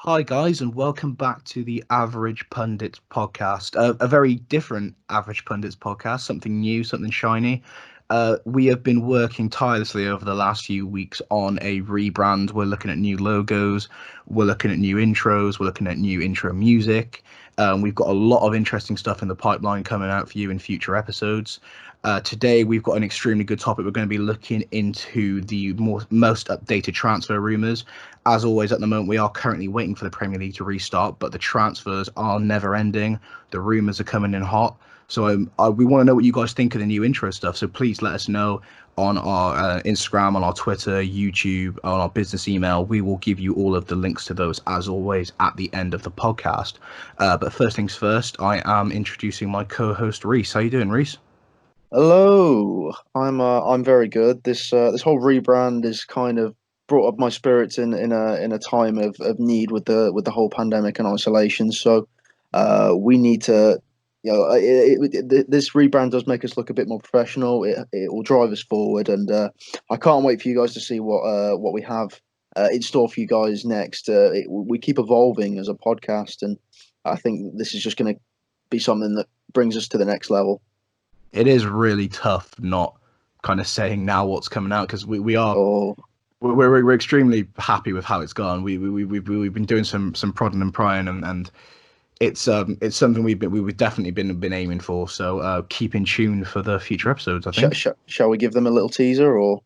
Hi, guys, and welcome back to the Average Pundits podcast. A very different Average Pundits podcast, something new, something shiny. We have been working tirelessly over the last few weeks on a rebrand. We're looking at new logos, we're looking at new intros, we're looking at new intro music. We've got a lot of interesting stuff in the pipeline coming out for you in future episodes. Today, we've got an extremely good topic. We're going to be looking into the most updated transfer rumours. As always, at the moment, we are currently waiting for the Premier League to restart, but the transfers are never ending. The rumours are coming in hot. So we want to know what you guys think of the new intro stuff. So please let us know on our Instagram, on our Twitter, YouTube, on our business email. We will give you all of the links to those, as always, at the end of the podcast. But first things first, I am introducing my co-host, Reese. How you doing, Reese? Hello, I'm very good. This whole rebrand is kind of brought up my spirits in a time of need with the whole pandemic and isolation. So, we need to, this rebrand does make us look a bit more professional. It will drive us forward, and I can't wait for you guys to see what we have in store for you guys next. We keep evolving as a podcast, and I think this is just going to be something that brings us to the next level. It is really tough not kind of saying now what's coming out because we are Oh. we're extremely happy with how it's gone. We've been doing some prodding and prying and it's something we've definitely been aiming for. So keep in tune for the future episodes. I think Shall we give them a little teaser, or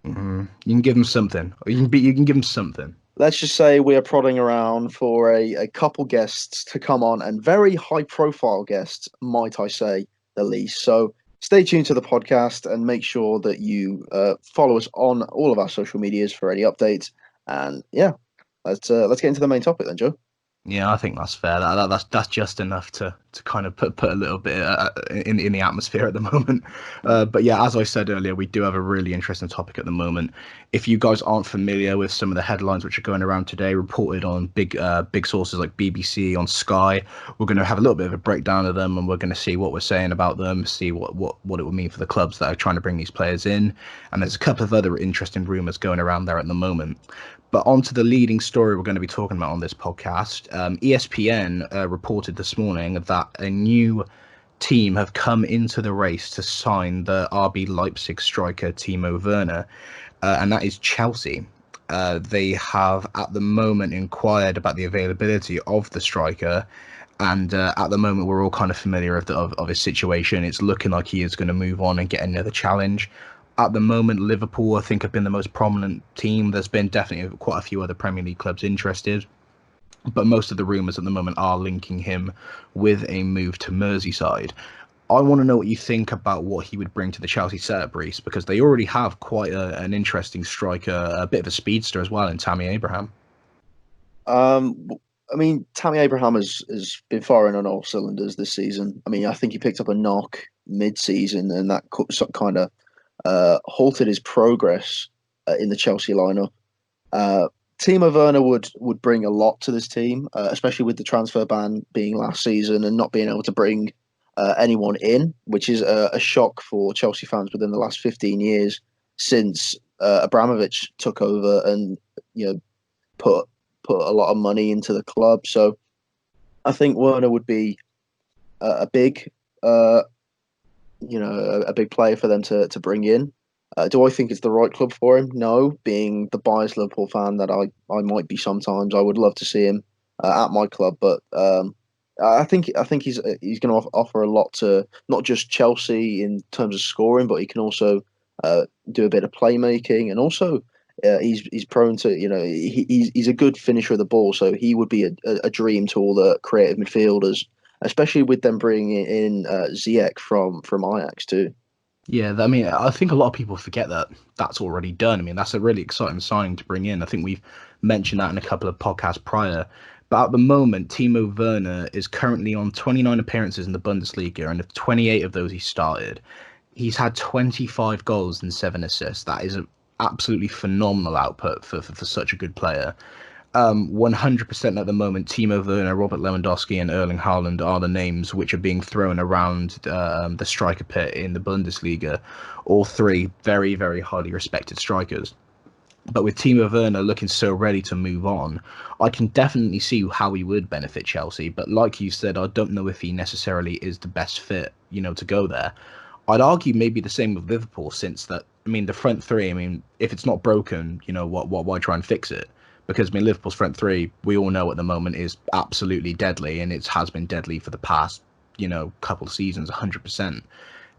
you can give them something. Or you can give them something. let's just say we are prodding around for a couple guests to come on, and very high profile guests, might I say the least. So stay tuned to the podcast and make sure that you follow us on all of our social medias for any updates. And yeah, let's get into the main topic then, Joe. Yeah, I think that's fair. That's just enough to kind of put a little bit in the atmosphere at the moment. But yeah, as I said earlier, we do have a really interesting topic at the moment. If you guys aren't familiar with some of the headlines which are going around today, reported on big sources like BBC, on Sky, we're going to have a little bit of a breakdown of them, and we're going to see what we're saying about them, see what it would mean for the clubs that are trying to bring these players in. And there's a couple of other interesting rumours going around there at the moment. But on to the leading story we're going to be talking about on this podcast. ESPN reported this morning that a new team have come into the race to sign the RB Leipzig striker Timo Werner, and that is Chelsea. They have at the moment inquired about the availability of the striker, and at the moment we're all kind of familiar of his situation. It's looking like he is going to move on and get another challenge. At the moment, Liverpool, I think, have been the most prominent team. There's been definitely quite a few other Premier League clubs interested, but most of the rumours at the moment are linking him with a move to Merseyside. I want to know what you think about what he would bring to the Chelsea setup, Reece, because they already have quite an interesting striker, a bit of a speedster as well in Tammy Abraham. Um, I mean, Tammy Abraham has been firing on all cylinders this season. I mean, I think he picked up a knock mid-season, and that kind of halted his progress in the Chelsea lineup. Uh, Timo Werner would bring a lot to this team, especially with the transfer ban being last season and not being able to bring anyone in, which is a shock for Chelsea fans within the last 15 years since Abramovich took over and put a lot of money into the club. So I think Werner would be a big a big player for them to bring in. Do I think it's the right club for him? No. Being the biased Liverpool fan that I might be sometimes, I would love to see him at my club. But I think he's going to offer a lot to not just Chelsea in terms of scoring, but he can also do a bit of playmaking, and also he's prone to he's a good finisher of the ball. So he would be a dream to all the creative midfielders, especially with them bringing in Ziyech from Ajax too. Yeah, I mean, I think a lot of people forget that that's already done. I mean, that's a really exciting signing to bring in. I think we've mentioned that in a couple of podcasts prior. But at the moment, Timo Werner is currently on 29 appearances in the Bundesliga, and of 28 of those he started, he's had 25 goals and 7 assists. That is an absolutely phenomenal output for such a good player. 100% at the moment, Timo Werner, Robert Lewandowski, and Erling Haaland are the names which are being thrown around the striker pit in the Bundesliga. All three very, very highly respected strikers. But with Timo Werner looking so ready to move on, I can definitely see how he would benefit Chelsea. But like you said, I don't know if he necessarily is the best fit, to go there. I'd argue maybe the same with Liverpool, since that, I mean, the front three, I mean, if it's not broken, why try and fix it? Because, I mean, Liverpool's front three, we all know at the moment is absolutely deadly, and it has been deadly for the past, couple of seasons, 100%.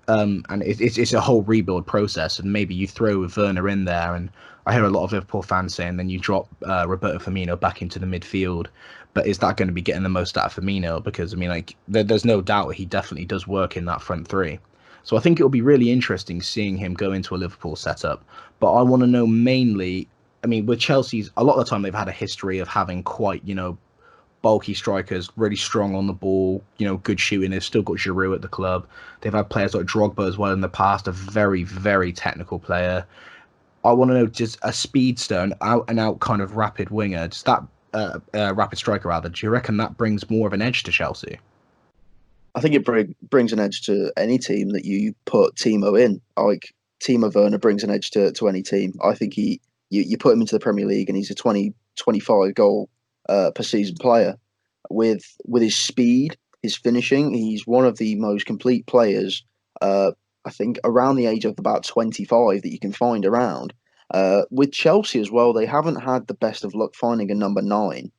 And it's a whole rebuild process, and maybe you throw Werner in there, and I hear a lot of Liverpool fans saying then you drop Roberto Firmino back into the midfield, but is that going to be getting the most out of Firmino? Because, I mean, like, there's no doubt he definitely does work in that front three. So I think it'll be really interesting seeing him go into a Liverpool setup. But I want to know mainly, I mean, with Chelsea's, a lot of the time they've had a history of having quite, bulky strikers, really strong on the ball, good shooting. They've still got Giroud at the club. They've had players like Drogba as well in the past, a very, very technical player. I want to know, just a speedster, an out and out kind of rapid winger, just that rapid striker rather. Do you reckon that brings more of an edge to Chelsea? I think it brings an edge to any team that you put Timo in. Like Timo Werner brings an edge to any team. I think you put him into the Premier League and he's a 25 goal per season player. With his speed, his finishing, he's one of the most complete players. I think around the age of about 25 that you can find around. With Chelsea as well, they haven't had the best of luck finding a number nine.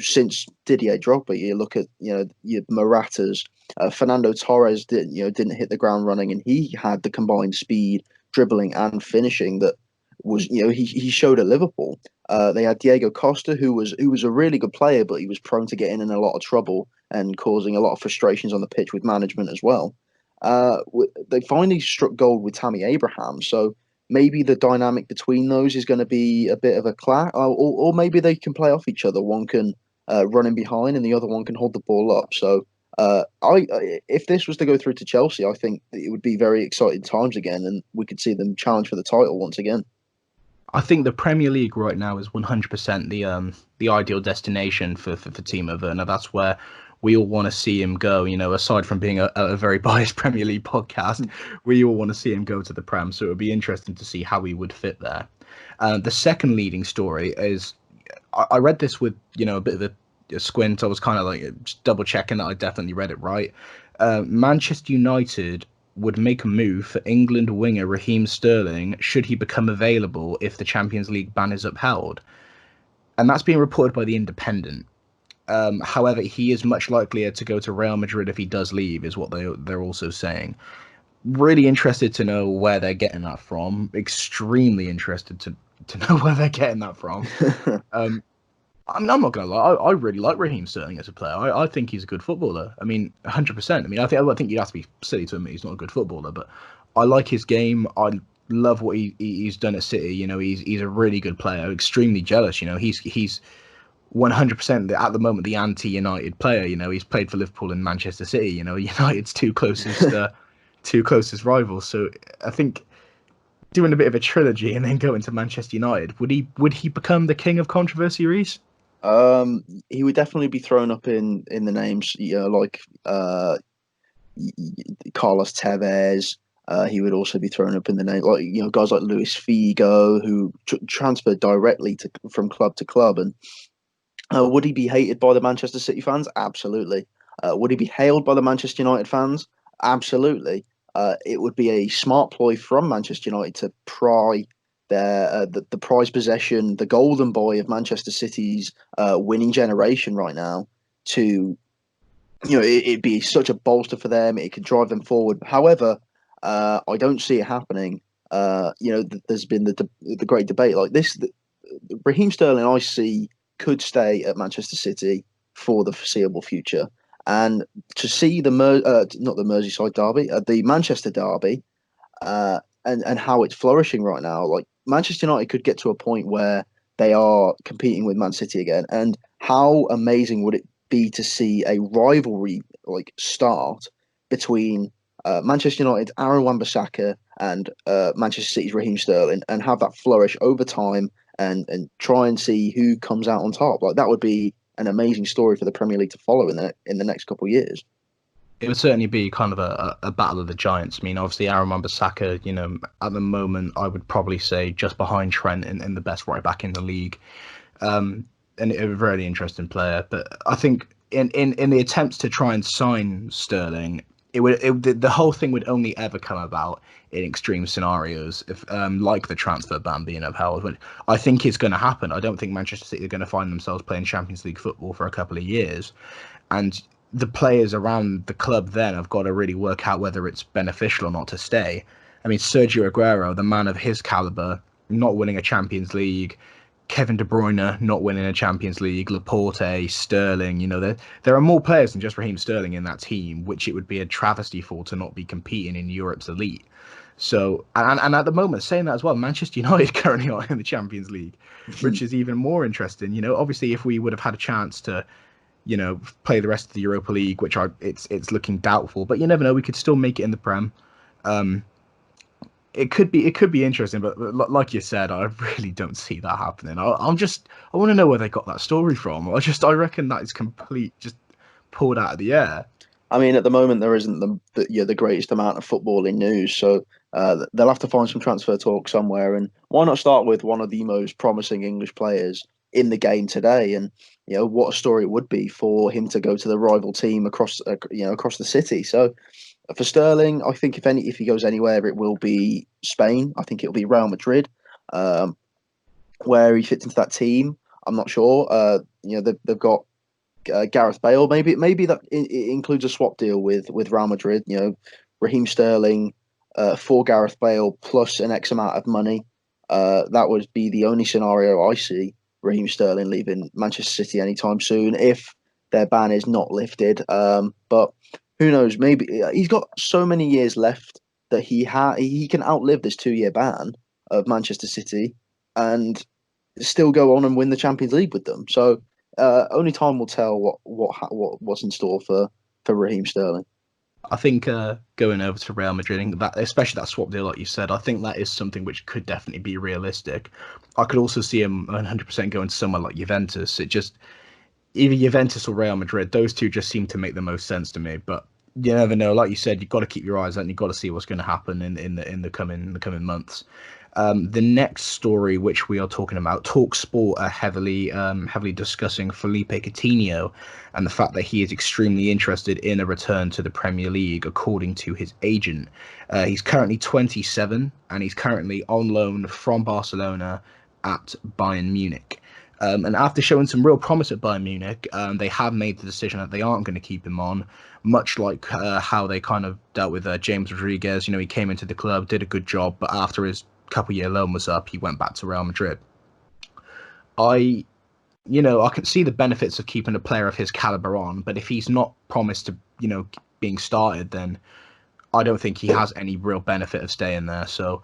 Since Didier Drogba, you look at your Maratas, Fernando Torres didn't hit the ground running, and he had the combined speed, dribbling, and finishing that was he showed at Liverpool. They had Diego Costa, who was a really good player, but he was prone to getting in a lot of trouble and causing a lot of frustrations on the pitch with management as well. They finally struck gold with Tammy Abraham, so maybe the dynamic between those is going to be a bit of a clash, or maybe they can play off each other. One can run in behind, and the other one can hold the ball up. So, if this was to go through to Chelsea, I think it would be very exciting times again, and we could see them challenge for the title once again. I think the Premier League right now is 100% the ideal destination for Timo Werner. That's where we all want to see him go. Aside from being a very biased Premier League podcast, we all want to see him go to the Prem. So it would be interesting to see how he would fit there. The second leading story is, I read this with a bit of a squint. I was kind of like just double checking that I definitely read it right. Manchester United would make a move for England winger Raheem Sterling should he become available if the Champions League ban is upheld. And that's being reported by The Independent. However, he is much likelier to go to Real Madrid if he does leave, is what they're also saying. Really interested to know where they're getting that from. Extremely interested to know where they're getting that from. I'm not going to lie. I really like Raheem Sterling as a player. I think he's a good footballer. I mean, 100%. I mean, I think you'd have to be silly to admit he's not a good footballer, but I like his game. I love what he's done at City. He's a really good player. Extremely jealous. He's 100% at the moment the anti-United player. He's played for Liverpool and Manchester City. United's two closest rivals. So I think doing a bit of a trilogy and then going to Manchester United, would he become the king of controversy, Reese? He would definitely be thrown up in the names, like Carlos Tevez. He would also be thrown up in the name, like guys like Luis Figo, who transferred directly from club to club. And would he be hated by the Manchester City fans? Absolutely. Would he be hailed by the Manchester United fans? Absolutely. It would be a smart ploy from Manchester United to pry the prize possession, the golden boy of Manchester City's winning generation right now. To it'd be such a bolster for them. It could drive them forward. However, I don't see it happening. There's been the great debate like this. Raheem Sterling, I see, could stay at Manchester City for the foreseeable future. And to see not the Merseyside derby, the Manchester derby, and how it's flourishing right now, like Manchester United could get to a point where they are competing with Man City again. And how amazing would it be to see a rivalry like start between Manchester United's Aaron Wan-Bissaka and Manchester City's Raheem Sterling, and have that flourish over time, and try and see who comes out on top. Like that would be an amazing story for the Premier League to follow in the next couple of years. It would certainly be kind of a battle of the giants. I mean, obviously, Aaron Wan-Bissaka, at the moment, I would probably say just behind Trent in the best right back in the league. Um, and a very interesting player. But I think in the attempts to try and sign Sterling, the whole thing would only ever come about in extreme scenarios, if like the transfer ban being upheld. But I think it's going to happen. I don't think Manchester City are going to find themselves playing Champions League football for a couple of years, and the players around the club then have got to really work out whether it's beneficial or not to stay. I mean, Sergio Aguero, the man of his caliber, not winning a Champions League, Kevin De Bruyne not winning a Champions League, Laporte, Sterling, there are more players than just Raheem Sterling in that team, which it would be a travesty for to not be competing in Europe's elite. So, and at the moment, saying that as well, Manchester United currently are in the Champions League, which is even more interesting. Obviously, if we would have had a chance to play the rest of the Europa League, which it's looking doubtful, but you never know. We could still make it in the Prem. Um, it could be interesting, but like you said, I really don't see that happening. I want to know where they got that story from. I reckon that is complete, just pulled out of the air. I mean, at the moment there isn't the greatest amount of footballing news, so they'll have to find some transfer talk somewhere. And why not start with one of the most promising English players in the game today? And what a story it would be for him to go to the rival team across the city. So for Sterling, I think if he goes anywhere, it will be Spain. I think it'll be Real Madrid. Um, where he fits into that team, I'm not sure. They've got Gareth Bale. Maybe that it includes a swap deal with Real Madrid. Raheem Sterling for Gareth Bale plus an X amount of money. That would be the only scenario I see Raheem Sterling leaving Manchester City anytime soon if their ban is not lifted. But who knows? Maybe he's got so many years left that he can outlive this 2 year ban of Manchester City and still go on and win the Champions League with them. So only time will tell what's in store for Raheem Sterling. I think going over to Real Madrid, and that especially that swap deal, like you said, I think that is something which could definitely be realistic. I could also see him 100% going to somewhere like Juventus. It just either Juventus or Real Madrid, those two just seem to make the most sense to me. But you never know. Like you said, you've got to keep your eyes out and you've got to see what's going to happen in the coming months. The next story, which we are talking about, Talksport are heavily discussing Felipe Coutinho and the fact that he is extremely interested in a return to the Premier League, according to his agent. He's currently 27 and he's currently on loan from Barcelona at Bayern Munich. And after showing some real promise at Bayern Munich, they have made the decision that they aren't going to keep him on, much like how they kind of dealt with James Rodriguez. He came into the club, did a good job, but after his couple-year loan was up, he went back to Real Madrid. I I can see the benefits of keeping a player of his caliber on, but if he's not promised to, being started, then I don't think he has any real benefit of staying there. So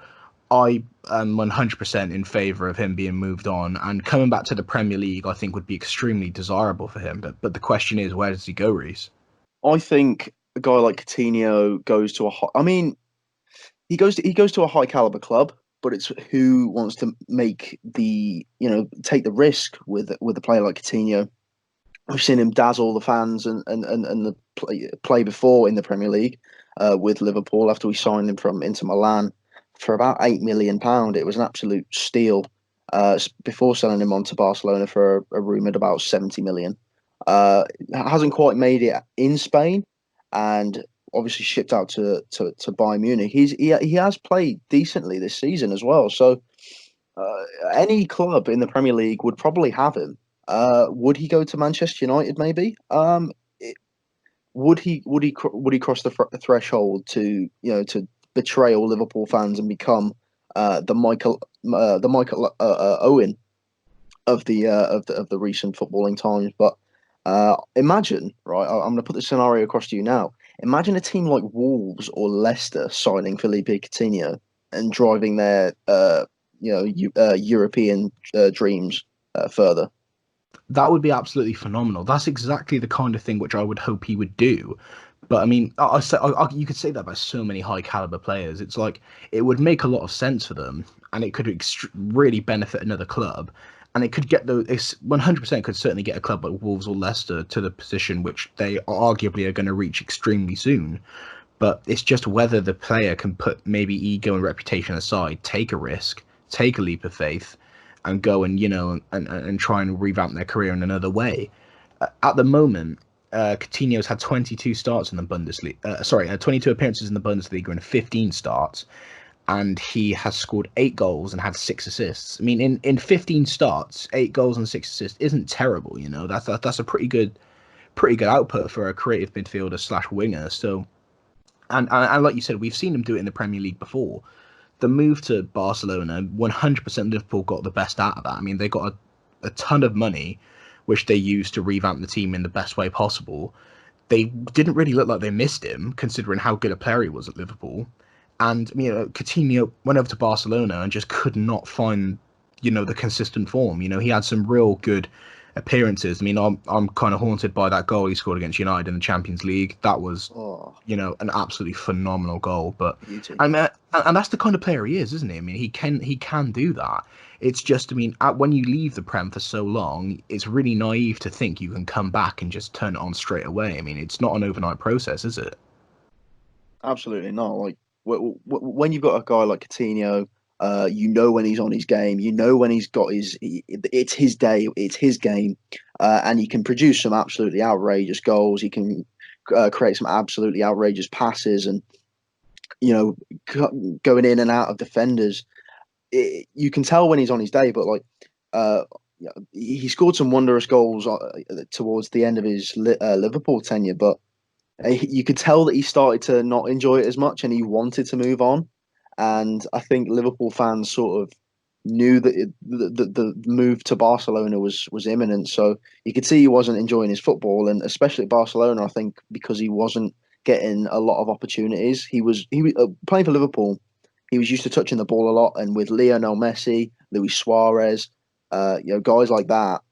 I am 100% in favour of him being moved on, and coming back to the Premier League, I think would be extremely desirable for him. But the question is, where does he go, Reese? I think a guy like Coutinho goes to I mean, he goes to a high caliber club, but it's who wants to take the risk with a player like Coutinho. We've seen him dazzle the fans and the play before in the Premier League with Liverpool after we signed him from Inter Milan for about £8 million. It was an absolute steal. Before selling him on to Barcelona for a rumoured about 70 million. Hasn't quite made it in Spain, and obviously shipped out to Bayern Munich. He has played decently this season as well. So any club in the Premier League would probably have him. Would he go to Manchester United? Maybe. Would he cross the threshold to to betray all Liverpool fans and become the Michael Owen of the recent footballing times? But imagine, right? I'm going to put the scenario across to you now. Imagine a team like Wolves or Leicester signing Felipe Coutinho and driving their European dreams further. That would be absolutely phenomenal. That's exactly the kind of thing which I would hope he would do. But I mean, you could say that about so many high caliber players. It's like it would make a lot of sense for them, and it could really benefit another club. and it could get those. It's 100% could certainly get a club like Wolves or Leicester to the position which they arguably are going to reach extremely soon. But it's just whether the player can put maybe ego and reputation aside, take a risk, take a leap of faith, and go and and try and revamp their career in another way. At the moment, Coutinho's had 22 starts in the Bundesliga. 22 appearances in the Bundesliga and 15 starts, and he has scored 8 goals and had 6 assists. I mean, in 15 starts, 8 goals and 6 assists isn't terrible. That's a pretty good output for a creative midfielder slash winger. So, and like you said, we've seen him do it in the Premier League before. The move to Barcelona, 100% Liverpool got the best out of that. I mean, they got a ton of money, which they used to revamp the team in the best way possible. They didn't really look like they missed him, considering how good a player he was at Liverpool. And Coutinho went over to Barcelona and just could not find the consistent form. He had some real good appearances. I mean, I'm kind of haunted by that goal he scored against United in the Champions League. That was an absolutely phenomenal goal. But beauty. I mean, and that's the kind of player he is, isn't he? I mean, he can do that. It's just, I mean, when you leave the Prem for so long, it's really naive to think you can come back and just turn it on straight away. I mean, it's not an overnight process, is it? Absolutely not. Like when you've got a guy like Coutinho, when he's on his game, when he's got it's his day, it's his game, and he can produce some absolutely outrageous goals. He can create some absolutely outrageous passes, and going in and out of defenders. You can tell when he's on his day, but like he scored some wondrous goals towards the end of his Liverpool tenure, but you could tell that he started to not enjoy it as much and he wanted to move on. And I think Liverpool fans sort of knew that the move to Barcelona was imminent. So you could see he wasn't enjoying his football, and especially at Barcelona, I think because he wasn't getting a lot of opportunities. He was playing for Liverpool. He was used to touching the ball a lot, and with Lionel Messi, Luis Suarez, guys like that,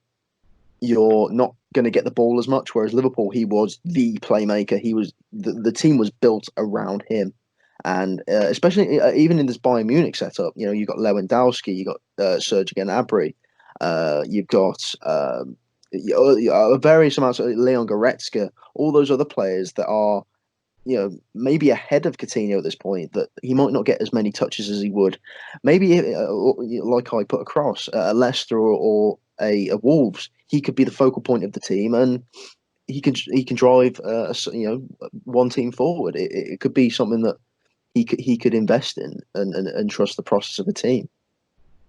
you're not going to get the ball as much. Whereas Liverpool, he was the playmaker. He was the team was built around him, and especially even in this Bayern Munich setup, you've got Lewandowski, you've got Serge Gnabry, you've got various amounts of Leon Goretzka, all those other players that are maybe ahead of Coutinho at this point, that he might not get as many touches as he would. Maybe, like I put across, a Leicester or a Wolves, he could be the focal point of the team, and he can drive one team forward. It could be something that he could invest in and trust the process of the team.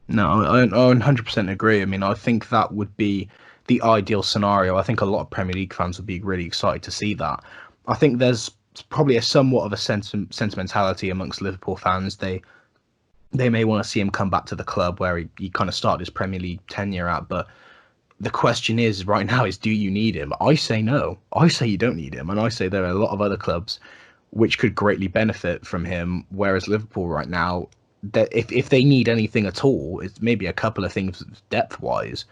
No, I 100% agree. I mean, I think that would be the ideal scenario. I think a lot of Premier League fans would be really excited to see that. I think there's probably a somewhat of a sentimentality amongst Liverpool fans. They may want to see him come back to the club where he kind of started his Premier League tenure at. But the question is right now is, do you need him? I say no. I say you don't need him. And I say there are a lot of other clubs which could greatly benefit from him. Whereas Liverpool right now, that if they need anything at all, it's maybe a couple of things depth wise.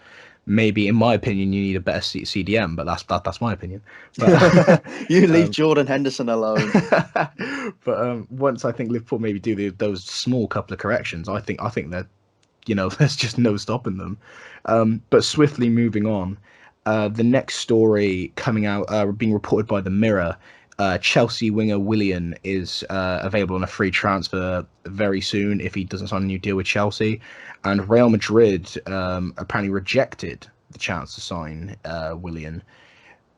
Maybe, in my opinion, you need a better CDM, but that's my opinion. But You leave Jordan Henderson alone. but once I think Liverpool maybe do those small couple of corrections, I think that there's just no stopping them. But swiftly moving on, the next story coming out, being reported by the Mirror. Chelsea winger Willian is available on a free transfer very soon if he doesn't sign a new deal with Chelsea. And Real Madrid apparently rejected the chance to sign Willian.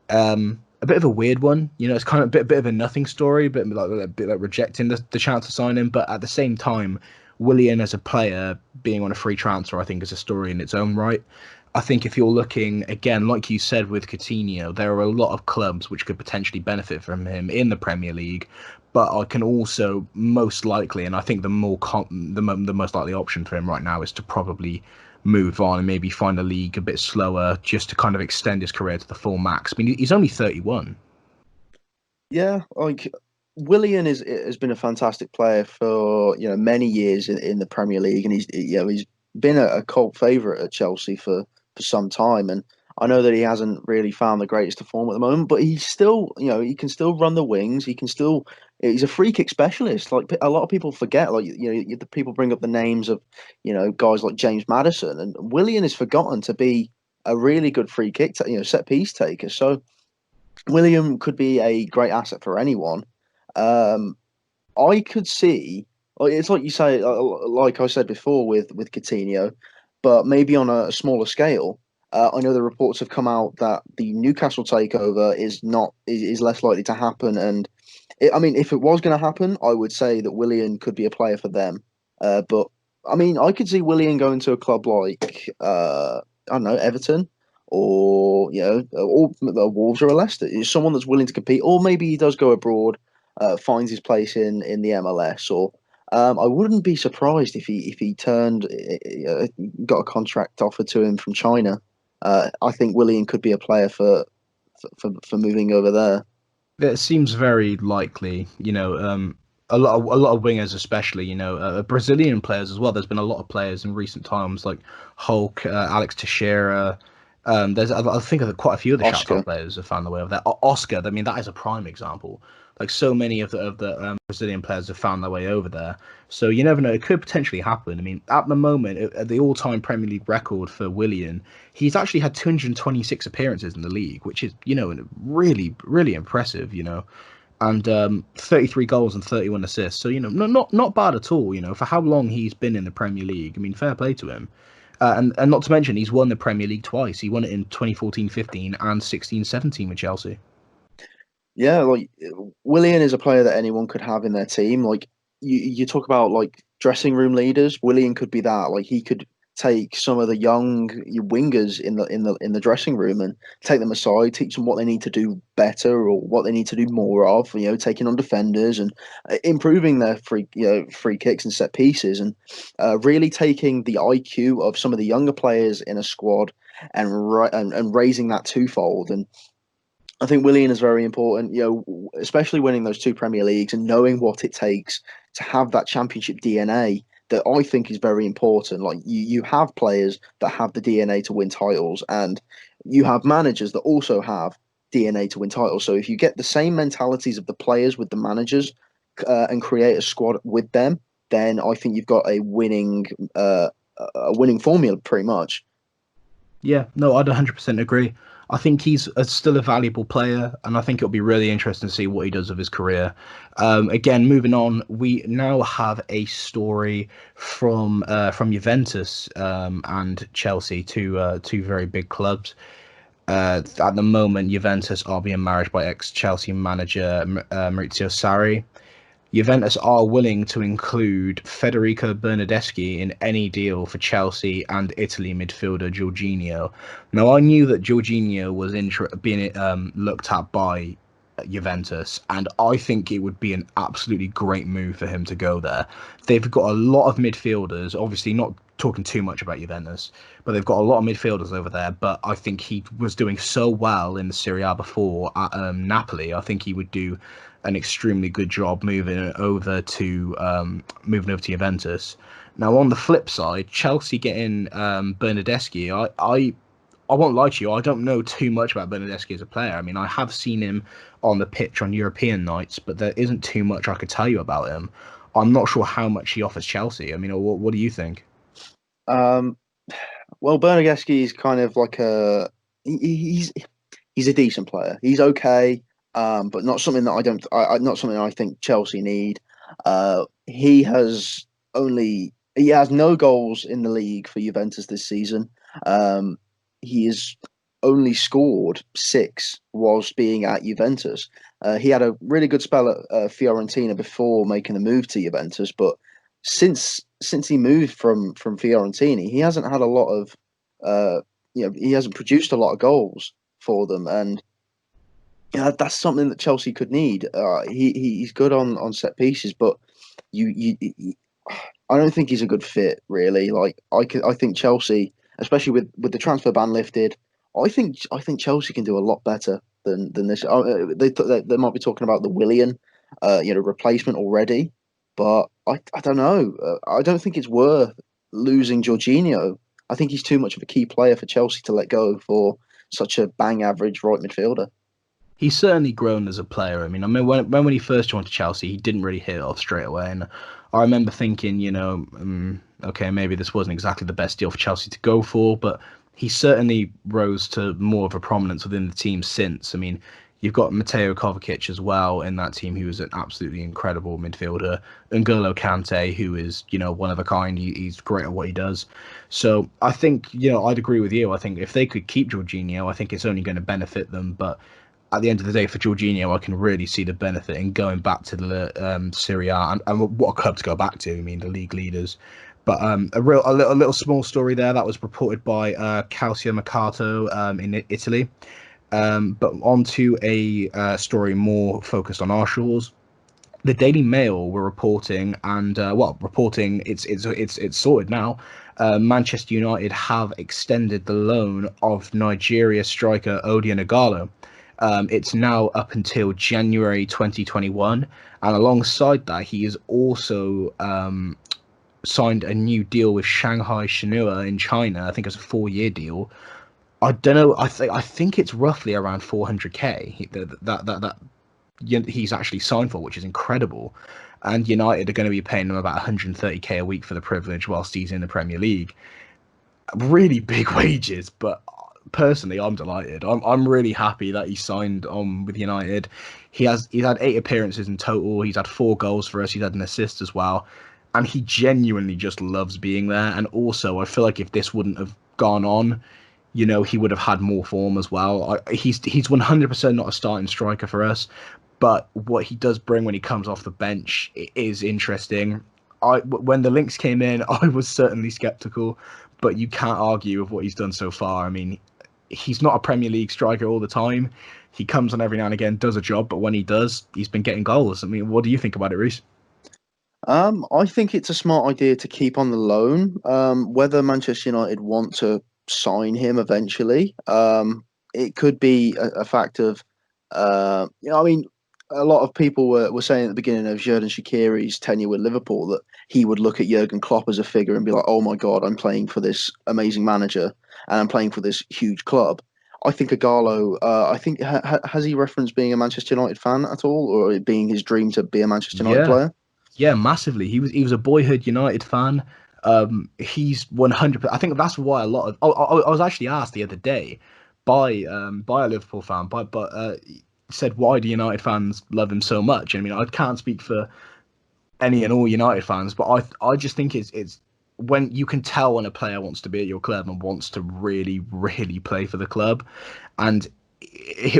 A bit of a weird one, it's kind of a bit of a nothing story, but a bit like rejecting the chance to sign him. But at the same time, Willian as a player being on a free transfer, I think, is a story in its own right. I think if you're looking, again, like you said with Coutinho, there are a lot of clubs which could potentially benefit from him in the Premier League, but I can also most likely, and I think the most likely option for him right now is to probably move on and maybe find a league a bit slower just to kind of extend his career to the full max. I mean, he's only 31. Yeah, like Willian has been a fantastic player for many years in the Premier League, and he's been a cult favourite at Chelsea for some time. And I know that he hasn't really found the greatest of form at the moment, but he's still he can still run the wings. He can still he's a free kick specialist. Like a lot of people forget, like the people bring up the names of guys like James Maddison, and Willian is forgotten to be a really good free kick, set piece taker. So William could be a great asset for anyone. Um, I could see, like, it's like you say, like I said before with Coutinho, but maybe on a smaller scale. I know the reports have come out that the Newcastle takeover is less likely to happen, and I mean, if it was going to happen, I would say that Willian could be a player for them. But I mean, I could see Willian going to a club like I don't know, Everton, or or the Wolves or a Leicester. Is someone that's willing to compete, or maybe he does go abroad, finds his place in the MLS, or I wouldn't be surprised if he turned got a contract offered to him from China. I think Willian could be a player for moving over there. It seems very likely, a lot of wingers, especially, Brazilian players as well. There's been a lot of players in recent times like Hulk, Alex Teixeira. I think of quite a few of the Shakhtar Oscar. players have found their way over there. Oscar, I mean, that is a prime example. Like so many of the Brazilian players have found their way over there. So you never know; it could potentially happen. I mean, at the moment, at the all-time Premier League record for Willian, he's actually had 226 appearances in the league, which is really really impressive. And 33 goals and 31 assists. So not bad at all. For how long he's been in the Premier League. I mean, fair play to him. And not to mention, he's won the Premier League twice. He won it in 2014-15 and 16-17 with Chelsea. Yeah, like Willian is a player that anyone could have in their team. Like you talk about like dressing room leaders, Willian could be that. Like he could take some of the young wingers in the dressing room and take them aside, teach them what they need to do better or what they need to do more of. Taking on defenders and improving their free kicks and set pieces, and really taking the IQ of some of the younger players in a squad and raising that twofold. And I think Willian is very important, especially winning those two Premier Leagues and knowing what it takes to have that championship DNA that I think is very important. Like you have players that have the DNA to win titles, and you have managers that also have DNA to win titles. So if you get the same mentalities of the players with the managers and create a squad with them, then I think you've got a winning formula pretty much. Yeah, no, I'd 100% agree. I think he's still a valuable player, and I think it'll be really interesting to see what he does with his career. Again, moving on, we now have a story from Juventus and Chelsea, two very big clubs. At the moment, Juventus are being managed by ex-Chelsea manager Maurizio Sarri. Juventus are willing to include Federico Bernardeschi in any deal for Chelsea and Italy midfielder Jorginho. Now, I knew that Jorginho was being looked at by Juventus, and I think it would be an absolutely great move for him to go there. They've got a lot of midfielders, obviously not talking too much about Juventus, but they've got a lot of midfielders over there. But I think he was doing so well in the Serie A before at Napoli. I think he would do an extremely good job moving over to Juventus. Now, on the flip side, Chelsea getting Bernardeschi, I won't lie to you, I don't know too much about Bernardeschi as a player. I mean, I have seen him on the pitch on European nights, but there isn't too much I could tell you about him. I'm not sure how much he offers Chelsea. I mean, what do you think? Um, well, Bernardeschi is kind of like he's a decent player. He's okay, but not something that not something I think Chelsea need. He has no goals in the league for Juventus this season. He has only scored six whilst being at Juventus. He had a really good spell at Fiorentina before making the move to Juventus, but since he moved from Fiorentina, he hasn't had a lot of he hasn't produced a lot of goals for them, and yeah, that's something that Chelsea could need. He's good on set pieces, but you I don't think he's a good fit really. Like I think Chelsea, especially with the transfer ban lifted, I think Chelsea can do a lot better than this. They might be talking about the Willian, replacement already, but I don't know. I don't think it's worth losing Jorginho. I think he's too much of a key player for Chelsea to let go for such a bang average right midfielder. He's certainly grown as a player. I mean, when he first joined Chelsea, he didn't really hit it off straight away, and I remember thinking, okay, maybe this wasn't exactly the best deal for Chelsea to go for, but he certainly rose to more of a prominence within the team since. I mean, you've got Mateo Kovacic as well in that team, who is an absolutely incredible midfielder. N'Golo Kante, who is, one of a kind. He's great at what he does. So I think, I'd agree with you. I think if they could keep Jorginho, I think it's only going to benefit them. But at the end of the day, for Jorginho, I can really see the benefit in going back to the Serie A, and what a club to go back to. I mean, the league leaders. But a little small story there that was reported by Calcio Mercato in Italy. But onto a story more focused on our shores. The Daily Mail were reporting, and reporting it's sorted now. Manchester United have extended the loan of Nigeria striker Odion Ighalo. It's now up until January 2021, and alongside that, he has also signed a new deal with Shanghai Shenhua in China. I think it's a 4-year deal. I don't know. I think it's roughly around 400k that he's actually signed for, which is incredible. And United are going to be paying him about 130k a week for the privilege whilst he's in the Premier League. Really big wages, but personally, I'm delighted. I'm really happy that he signed on with United. He's had 8 appearances in total. He's had 4 goals for us. He's had an assist as well, and he genuinely just loves being there. And also, I feel like if this wouldn't have gone on, he would have had more form as well. He's 100% not a starting striker for us, but what he does bring when he comes off the bench is interesting. When the links came in, I was certainly skeptical, but you can't argue with what he's done so far. I mean, he's not a Premier League striker all the time. He comes on every now and again, does a job, but when he does, he's been getting goals. I mean, what do you think about it, Reece? I think it's a smart idea to keep on the loan. Whether Manchester United want to sign him eventually, it could be a fact of, I mean, a lot of people were saying at the beginning of Xherdan Shaqiri's tenure with Liverpool that he would look at Jurgen Klopp as a figure and be like, "Oh my God, I'm playing for this amazing manager and I'm playing for this huge club." I think Ighalo, I think has he referenced being a Manchester United fan at all, or it being his dream to be a Manchester United Yeah, player? yeah, massively. He was a boyhood United fan. He's 100%. I think that's why a lot of. I was actually asked the other day by a Liverpool fan, but said why do United fans love him so much? I mean, I can't speak for any and all United fans, but I just think it's when you can tell when a player wants to be at your club and wants to really really play for the club, and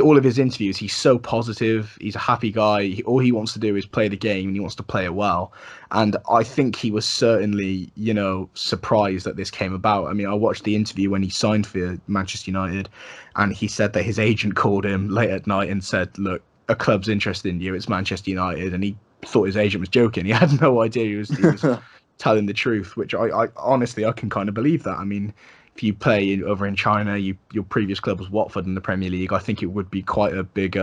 all of his interviews, he's so positive. He's a happy guy. All he wants to do is play the game, and he wants to play it well. And I think he was certainly, surprised that this came about. I mean, I watched the interview when he signed for Manchester United, and he said that his agent called him late at night and said, "Look, a club's interested in you. It's Manchester United," and he thought his agent was joking. He had no idea he was telling the truth, which I honestly I can kind of believe that. I mean, if you play over in China, your previous club was Watford in the Premier League. I think it would be quite a big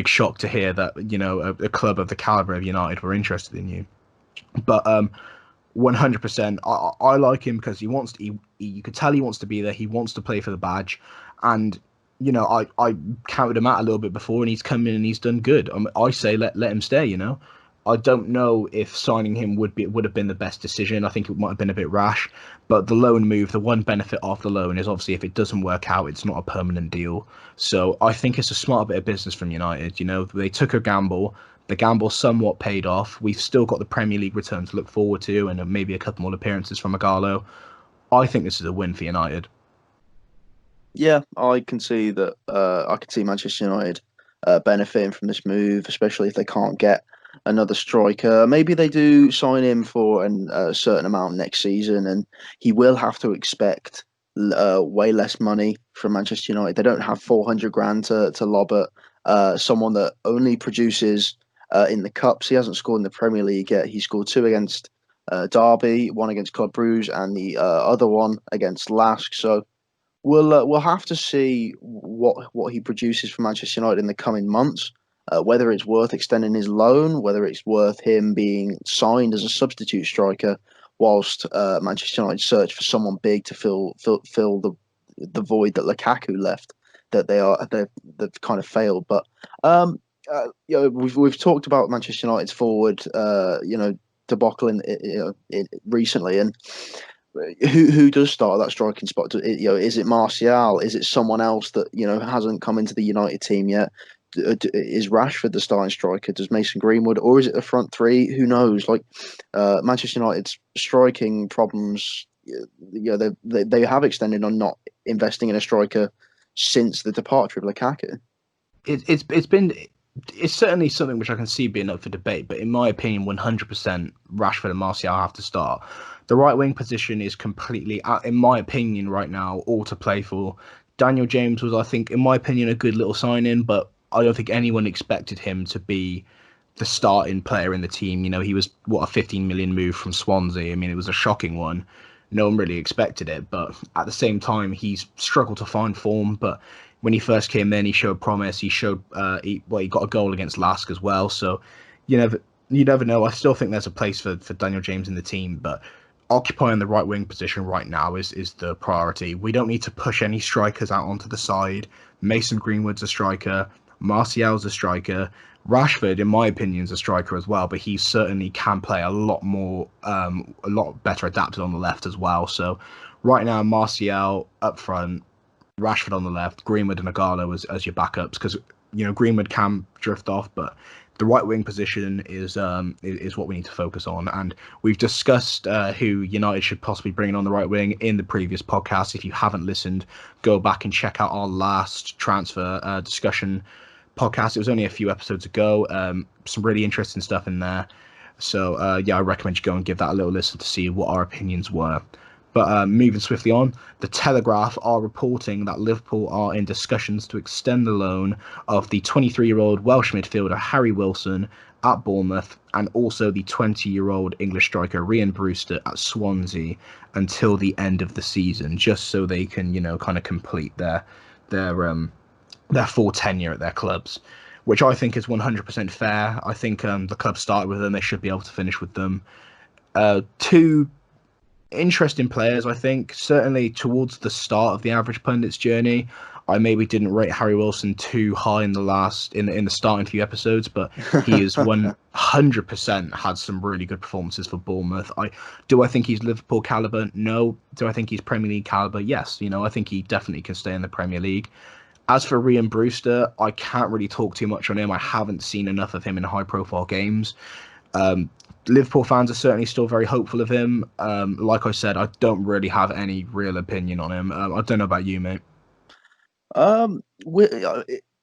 shock to hear that a club of the caliber of United were interested in you. But 100%, I like him because he wants to. You could tell he wants to be there. He wants to play for the badge, and I counted him out a little bit before, and he's come in and he's done good. I say let him stay. I don't know if signing him would have been the best decision. I think it might have been a bit rash, but the loan move, the one benefit of the loan is obviously if it doesn't work out, it's not a permanent deal. So I think it's a smart bit of business from United. They took a gamble. The gamble somewhat paid off. We've still got the Premier League return to look forward to, and maybe a couple more appearances from Ighalo. I think this is a win for United. Yeah, I can see that. I can see Manchester United benefiting from this move, especially if they can't get another striker. Maybe they do sign him for a certain amount next season, and he will have to expect way less money from Manchester United. They don't have 400 grand to lob at someone that only produces in the cups. He hasn't scored in the Premier League yet. He scored 2 against Derby, 1 against Club Brugge, and the other one against Lask. So we'll have to see what he produces for Manchester United in the coming months. Whether it's worth extending his loan, whether it's worth him being signed as a substitute striker, whilst Manchester United search for someone big to fill the void that Lukaku left. that they've kind of failed. But we've talked about Manchester United's forward, debacle in recently, and who does start that striking spot? Is it Martial? Is it someone else that hasn't come into the United team yet? Is Rashford the starting striker? Does Mason Greenwood, or is it the front three? Who knows? Like Manchester United's striking problems, they have extended on not investing in a striker since the departure of Lukaku. It's certainly something which I can see being up for debate, but in my opinion, 100% Rashford and Martial have to start. The right wing position is completely, in my opinion, right now, all to play for. Daniel James was, I think, in my opinion, a good little sign-in, but I don't think anyone expected him to be the starting player in the team. He was, a 15 million move from Swansea. I mean, it was a shocking one. No one really expected it, but at the same time, he's struggled to find form, but when he first came in, he showed promise. He showed he got a goal against Lask as well. So you never know. I still think there's a place for Daniel James in the team, but occupying the right wing position right now is the priority. We don't need to push any strikers out onto the side. Mason Greenwood's a striker. Martial's a striker. Rashford, in my opinion, is a striker as well, but he certainly can play a lot better adapted on the left as well. So right now, Martial up front, Rashford on the left, Greenwood and Agallo as your backups, because Greenwood can drift off, but the right wing position is what we need to focus on. And we've discussed who United should possibly bring on the right wing in the previous podcast. If you haven't listened, go back and check out our last transfer discussion podcast. It was only a few episodes ago. Some really interesting stuff in there. So I recommend you go and give that a little listen to see what our opinions were. But moving swiftly on, the Telegraph are reporting that Liverpool are in discussions to extend the loan of the 23-year-old Welsh midfielder Harry Wilson at Bournemouth, and also the 20-year-old English striker Ryan Brewster at Swansea until the end of the season, just so they can, kind of complete their full tenure at their clubs, which I think is 100% fair. I think the club started with them; they should be able to finish with them. Two interesting players, I think. Certainly towards the start of the average pundit's journey, I maybe didn't rate Harry Wilson too high in the starting few episodes, but he is 100% had some really good performances for Bournemouth. I think he's Liverpool caliber? No. Do I think he's Premier League caliber? Yes. I think he definitely can stay in the Premier League. As for Ryan Brewster, I can't really talk too much on him. I haven't seen enough of him in high-profile games. Liverpool fans are certainly still very hopeful of him. Like I said, I don't really have any real opinion on him. I don't know about you, mate.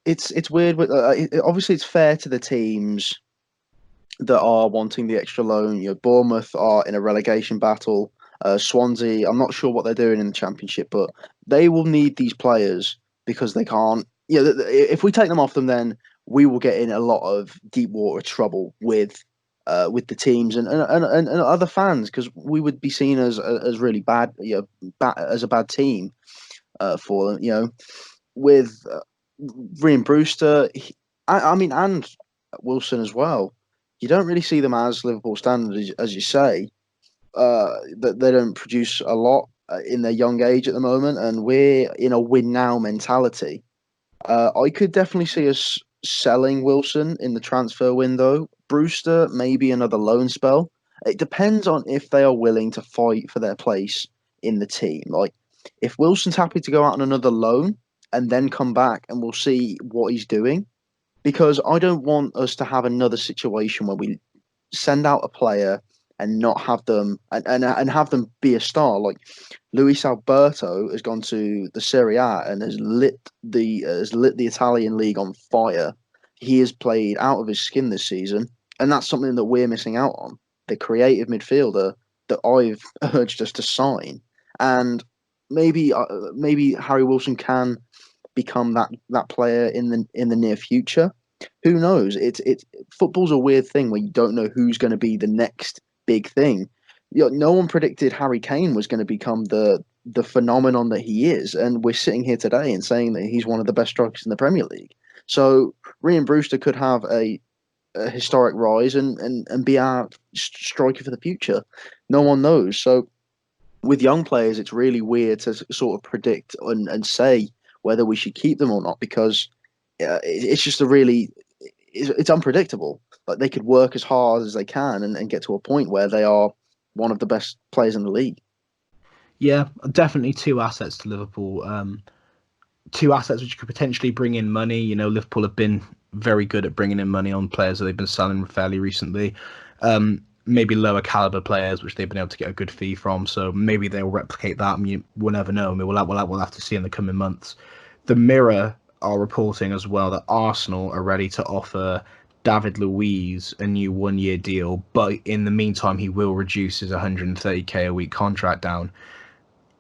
It's weird. Obviously, it's fair to the teams that are wanting the extra loan. Bournemouth are in a relegation battle. Swansea, I'm not sure what they're doing in the Championship, but they will need these players because they can't. If we take them off them, then we will get in a lot of deep water trouble with the teams and other fans, because we would be seen as really bad, as a bad team for them. With Ryan Brewster, I mean, and Wilson as well. You don't really see them as Liverpool standards, as you say. That they don't produce a lot in their young age at the moment, and we're in a win now mentality. I could definitely see us selling Wilson in the transfer window. Brewster, maybe another loan spell. It depends on if they are willing to fight for their place in the team. Like, if Wilson's happy to go out on another loan and then come back, and we'll see what he's doing. Because I don't want us to have another situation where we send out a player and not have them and have them be a star. Like Luis Alberto has gone to the Serie A and has lit the Italian league on fire. He has played out of his skin this season, and that's something that we're missing out on. The creative midfielder that I've urged us to sign, and maybe Harry Wilson can become that player in the near future. Who knows? It's football's a weird thing where you don't know who's going to be the next big thing. No one predicted Harry Kane was going to become the phenomenon that he is, and we're sitting here today and saying that he's one of the best strikers in the Premier League. So Ryan Brewster could have a historic rise and be our striker for the future. No one knows. So with young players, it's really weird to sort of predict and say whether we should keep them or not, because it's just it's unpredictable. Like, they could work as hard as they can and get to a point where they are one of the best players in the league. Yeah, definitely two assets to Liverpool. Two assets which could potentially bring in money. Liverpool have been very good at bringing in money on players that they've been selling fairly recently. Maybe lower caliber players which they've been able to get a good fee from. So maybe they'll replicate that. I mean, we'll never know. I mean, we'll have to see in the coming months. The Mirror are reporting as well that Arsenal are ready to offer David Luiz a new 1 year deal, but in the meantime, he will reduce his 130k a week contract down.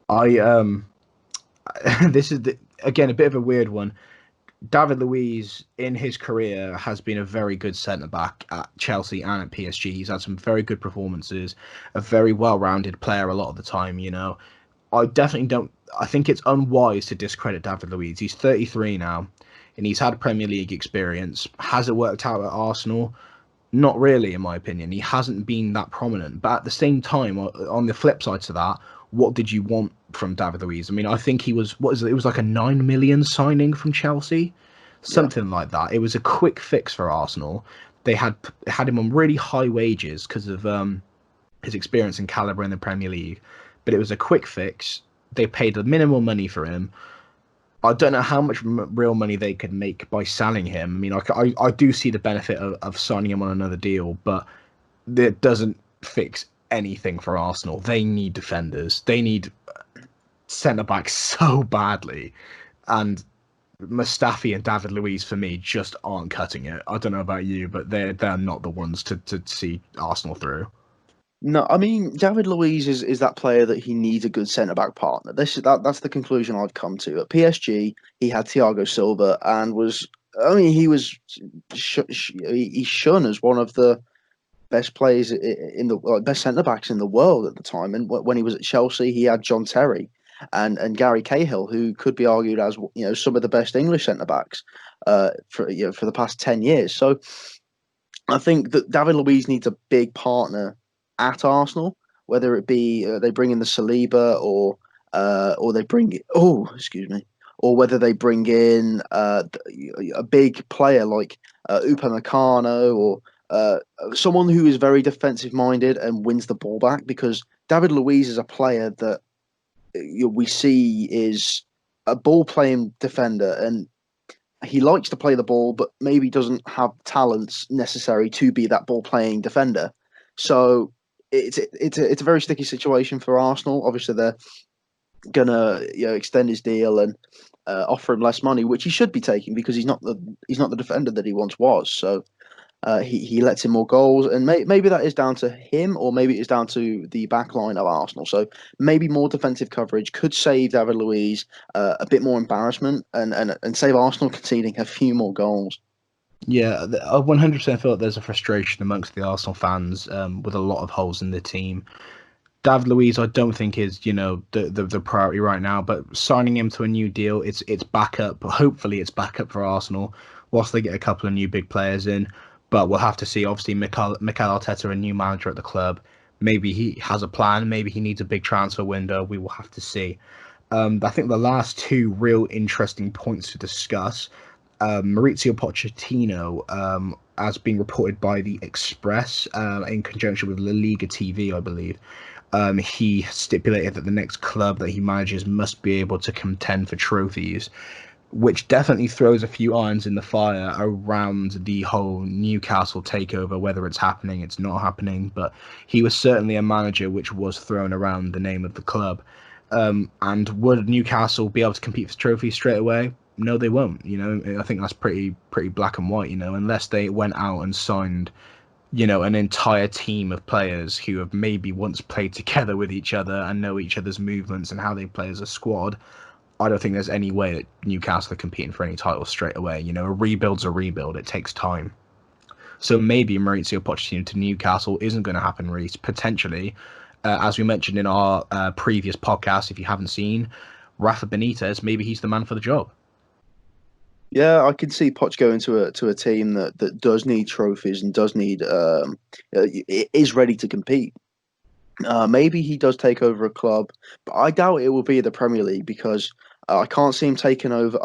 I this is again a bit of a weird one. David Luiz in his career has been a very good centre back at Chelsea and at PSG. He's had some very good performances, a very well rounded player a lot of the time. I definitely don't. I think it's unwise to discredit David Luiz. He's 33 now, and he's had Premier League experience. Has it worked out at Arsenal? Not really, in my opinion. He hasn't been that prominent. But at the same time, on the flip side to that, what did you want from David Luiz? I mean, I think he was, what is it? It was like a 9 million signing from Chelsea, Yeah. something like that. It was a quick fix for Arsenal. They had him on really high wages because of his experience and caliber in the Premier League, but it was a quick fix. They paid the minimal money for him. I don't know how much real money they could make by selling him. I mean, I do see the benefit of signing him on another deal, but it doesn't fix anything for Arsenal. They need defenders. They need centre backs so badly, and Mustafi and David Luiz for me just aren't cutting it. I don't know about you, but they're not the ones to see Arsenal through. No, I mean, David Luiz is that player that he needs a good centre back partner. That's the conclusion I've come to. At PSG, he had Thiago Silva and he was he's shown as one of the best players in the best centre backs in the world at the time. And when he was at Chelsea, he had John Terry and Gary Cahill, who could be argued as some of the best English centre backs for for the past 10 years. So I think that David Luiz needs a big partner at Arsenal, whether it be they bring in the Saliba or they bring excuse me, or whether they bring in a big player like Upamecano or someone who is very defensive minded and wins the ball back, because David Luiz is a player that we see is a ball playing defender, and he likes to play the ball, but maybe doesn't have talents necessary to be that ball playing defender. So it's a very sticky situation for Arsenal. Obviously, they're gonna extend his deal and offer him less money, which he should be taking, because he's not the defender that he once was. So he lets in more goals, and maybe that is down to him, or maybe it's down to the back line of Arsenal. So maybe more defensive coverage could save David Luiz a bit more embarrassment, and save Arsenal conceding a few more goals. Yeah, I 100% feel like there's a frustration amongst the Arsenal fans with a lot of holes in the team. David Luiz, I don't think is the priority right now. But signing him to a new deal, it's backup. Hopefully, it's backup for Arsenal whilst they get a couple of new big players in. But we'll have to see. Obviously, Mikel Arteta, a new manager at the club. Maybe he has a plan. Maybe he needs a big transfer window. We will have to see. I think the last two real interesting points to discuss. Maurizio Pochettino, as being reported by the Express in conjunction with La Liga TV, I believe. He stipulated that the next club that he manages must be able to contend for trophies, which definitely throws a few irons in the fire around the whole Newcastle takeover, whether it's happening, it's not happening. But he was certainly a manager which was thrown around the name of the club. And would Newcastle be able to compete for trophies straight away? No, they won't. I think that's pretty black and white. Unless they went out and signed an entire team of players who have maybe once played together with each other and know each other's movements and how they play as a squad. I don't think there's any way that Newcastle are competing for any titles straight away. A rebuild's a rebuild. It takes time. So maybe Maurizio Pochettino to Newcastle isn't going to happen, Reece. Potentially, as we mentioned in our previous podcast, if you haven't seen, Rafa Benitez, maybe he's the man for the job. Yeah, I can see Poch going to a team that does need trophies and does need is ready to compete. Maybe he does take over a club, but I doubt it will be the Premier League, because I can't see him taking over.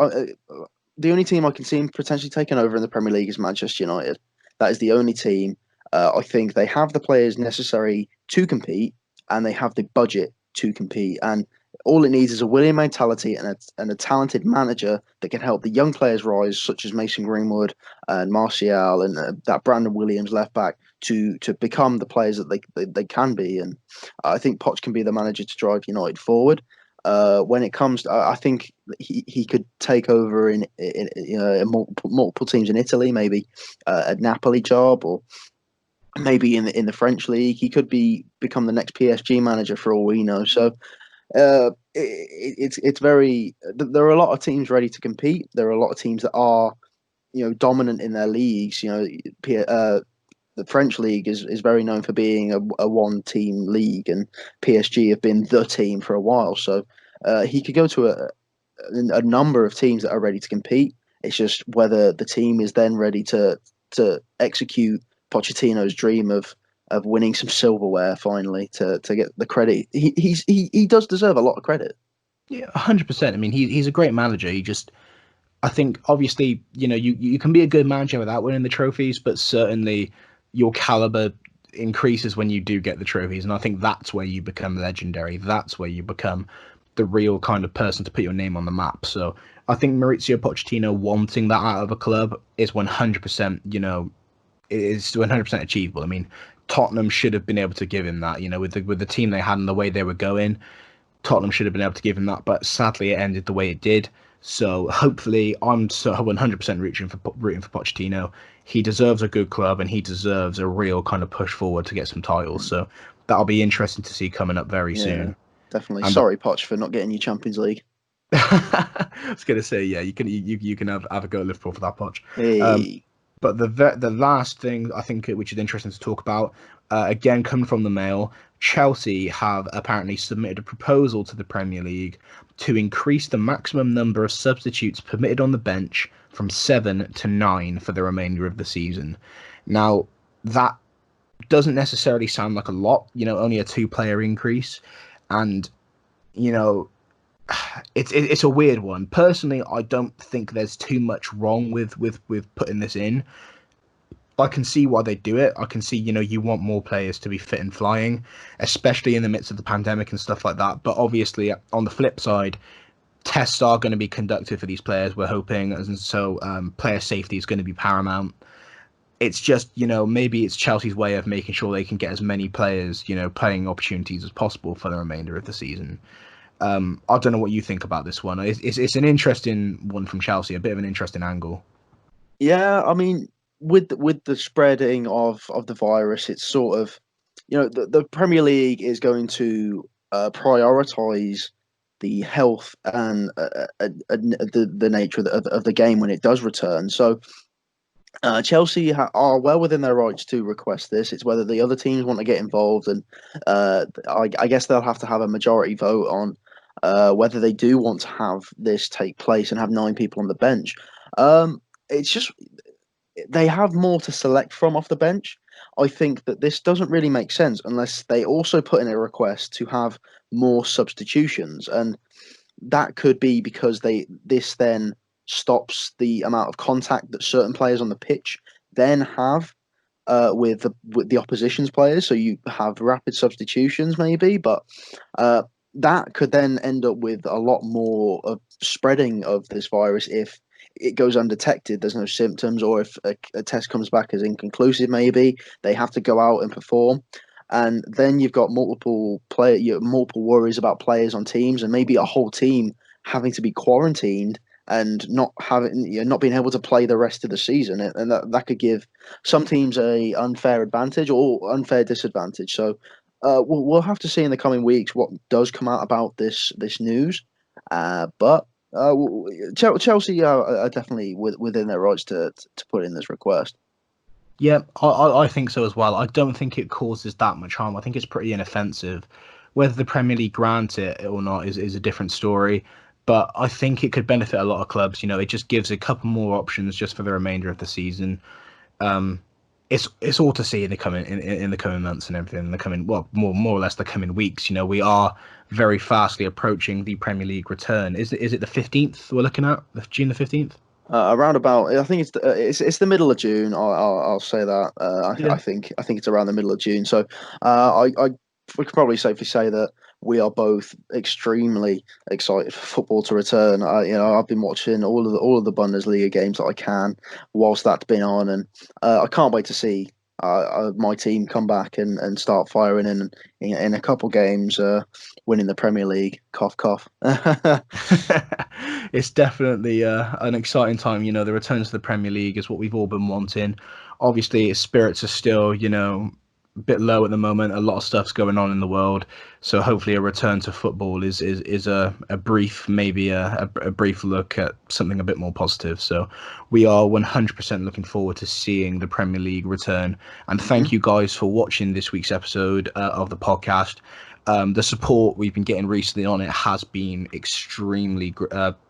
The only team I can see him potentially taking over in the Premier League is Manchester United. That is the only team. I think they have the players necessary to compete, and they have the budget to compete. And all it needs is a winning mentality and a talented manager that can help the young players rise, such as Mason Greenwood and Martial and that Brandon Williams left back to become the players that they can be. And I think Poch can be the manager to drive United forward. When it comes to, I think he could take over in multiple teams in Italy, maybe a Napoli job, or maybe in the French league. He could become the next PSG manager for all we know. So it's very. There are a lot of teams ready to compete. There are a lot of teams that are dominant in their leagues. The French league is very known for being a one team league, and PSG have been the team for a while. So he could go to a number of teams that are ready to compete. It's just whether the team is then ready to execute Pochettino's dream of winning some silverware finally to get the credit. He does deserve a lot of credit. Yeah, 100%. I mean, he's a great manager. I think obviously, you can be a good manager without winning the trophies, but certainly your caliber increases when you do get the trophies. And I think that's where you become legendary. That's where you become the real kind of person to put your name on the map. So I think Maurizio Pochettino wanting that out of a club is 100%, is 100% achievable. I mean, Tottenham should have been able to give him that, with the team they had and the way they were going. Tottenham should have been able to give him that, but sadly it ended the way it did. So hopefully, I'm so 100% rooting for Pochettino. He deserves a good club, and he deserves a real kind of push forward to get some titles. So that'll be interesting to see coming up very Yeah, soon. definitely. And Sorry, Poch, for not getting you Champions League. I was gonna say, yeah, you can have a go at Liverpool for that, Poch. Um, Hey, but the last thing I think which is interesting to talk about, again coming from the Mail, Chelsea have apparently submitted a proposal to the Premier League to increase the maximum number of substitutes permitted on the bench from 7 to 9 for the remainder of the season. Now, that doesn't necessarily sound like a lot, only a two-player increase, and you know it's a weird one. Personally, I don't think there's too much wrong with putting this in. I can see why they do it. I can see, you want more players to be fit and flying, especially in the midst of the pandemic and stuff like that. But obviously, on the flip side, tests are going to be conducted for these players, we're hoping, and so player safety is going to be paramount. It's just, maybe it's Chelsea's way of making sure they can get as many players, playing opportunities as possible for the remainder of the season. I don't know what you think about this one. It's an interesting one from Chelsea, a bit of an interesting angle. yeah, I mean, with the spreading of the virus, it's sort of, the Premier League is going to prioritize the health and the nature of the game when it does return. So Chelsea are well within their rights to request this. It's whether the other teams want to get involved, and I guess they'll have to have a majority vote on whether they do want to have this take place and have 9 people on the bench. It's just they have more to select from off the bench. I think that this doesn't really make sense unless they also put in a request to have more substitutions, and that could be because this then stops the amount of contact that certain players on the pitch then have with the opposition's players. So you have rapid substitutions, maybe, but uh, that could then end up with a lot more of spreading of this virus if it goes undetected. There's no symptoms, or if a test comes back as inconclusive, maybe they have to go out and perform. And then you've got multiple worries about players on teams, and maybe a whole team having to be quarantined and not being able to play the rest of the season, and that could give some teams a unfair advantage or unfair disadvantage. So we'll have to see in the coming weeks what does come out about this news. But Chelsea are definitely within their rights to put in this request. Yeah, I think so as well. I don't think it causes that much harm. I think it's pretty inoffensive. Whether the Premier League grant it or not is a different story. But I think it could benefit a lot of clubs. It just gives a couple more options just for the remainder of the season. Um, it's all to see in the coming in the coming months and everything. In the coming, well, more or less the coming weeks. You know, we are very fastly approaching the Premier League return. Is it the 15th we're looking at? June the 15th? Around about, I think it's the middle of June. I'll say that. I think it's around the middle of June. So, I we could probably safely say that we are both extremely excited for football to return. I've been watching all of the Bundesliga games that I can whilst that's been on, and I can't wait to see my team come back and start firing in a couple games, winning the Premier League. Cough, cough. It's definitely an exciting time. You know, the return to the Premier League is what we've all been wanting. Obviously, spirits are still, a bit low at the moment. A lot of stuff's going on in the world, so hopefully, a return to football is a brief, maybe a brief look at something a bit more positive. So, we are 100% looking forward to seeing the Premier League return. And thank you guys for watching this week's episode of the podcast. The support we've been getting recently on it has been extremely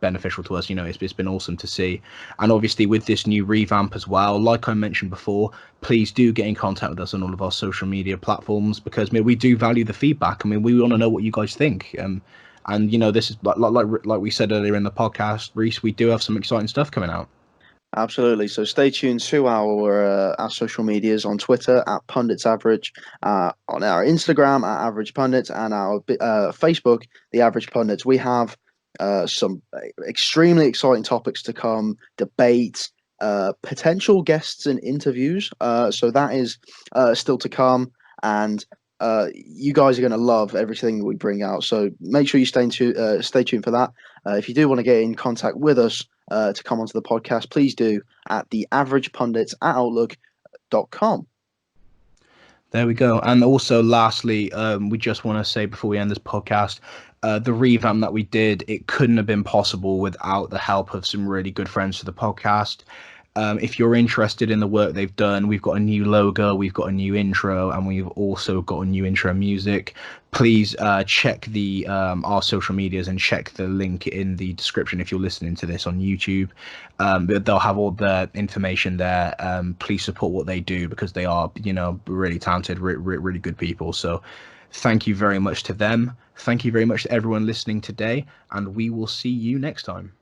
beneficial to us. You know, it's been awesome to see. And obviously with this new revamp as well, like I mentioned before, please do get in contact with us on all of our social media platforms, because we do value the feedback. I mean, we want to know what you guys think. And this is like we said earlier in the podcast, Reese, we do have some exciting stuff coming out. Absolutely. So stay tuned to our social medias on Twitter at Pundits Average, on our Instagram at Average Pundits, and our Facebook, The Average Pundits. We have some extremely exciting topics to come, debates, potential guests and interviews. So that is still to come, and you guys are going to love everything that we bring out. So make sure you stay tuned for that. If you do want to get in contact with us, to come onto the podcast, please do at the average pundits at outlook.com. There we go. And also, lastly, we just want to say before we end this podcast, the revamp that we did, it couldn't have been possible without the help of some really good friends to the podcast. If you're interested in the work they've done, we've got a new logo, we've got a new intro, and we've also got a new intro music. Please check the our social medias and check the link in the description if you're listening to this on YouTube. They'll have all the information there. Please support what they do, because they are, really talented, really good people. So thank you very much to them. Thank you very much to everyone listening today, and we will see you next time.